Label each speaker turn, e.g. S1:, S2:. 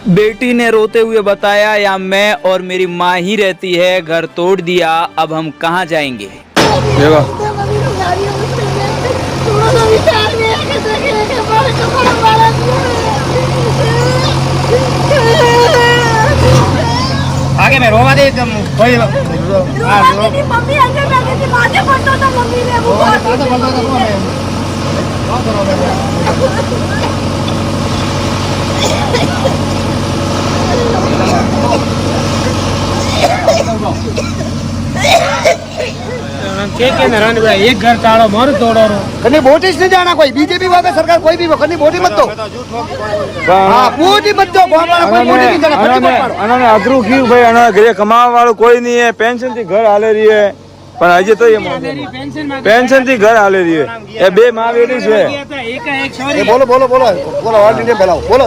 S1: बेटी ने रोते हुए बताया, यहाँ मैं और मेरी माँ ही रहती है, घर तोड़ दिया, अब हम कहाँ जाएंगे।
S2: आगे मैं रोवा दे तुम कोई
S3: मम्मी अंदर बैठी थी, बातें करता था मम्मी ने वो
S2: के नारायण भाई एक घर टाड़ो मोर तोड़ो कने वोटिस नहीं जाना कोई बीजेपी वाले सरकार कोई भी वो कने वोट मत दो हां वोट ही मत दो गामवाला कोई वोट नहीं जाना
S4: અને અઘરું કયું ભાઈ અને ઘરે કમાવા વાળું કોઈ નહીં હે પેન્શન થી ઘર હાલે રહી હે પણ હજી તો એ પેન્શન થી ઘર હાલે રહી હે એ બે માં વેડી છે
S2: बोलो बोलो बोलो बोलो ऑल इंडिया बोलो बोलो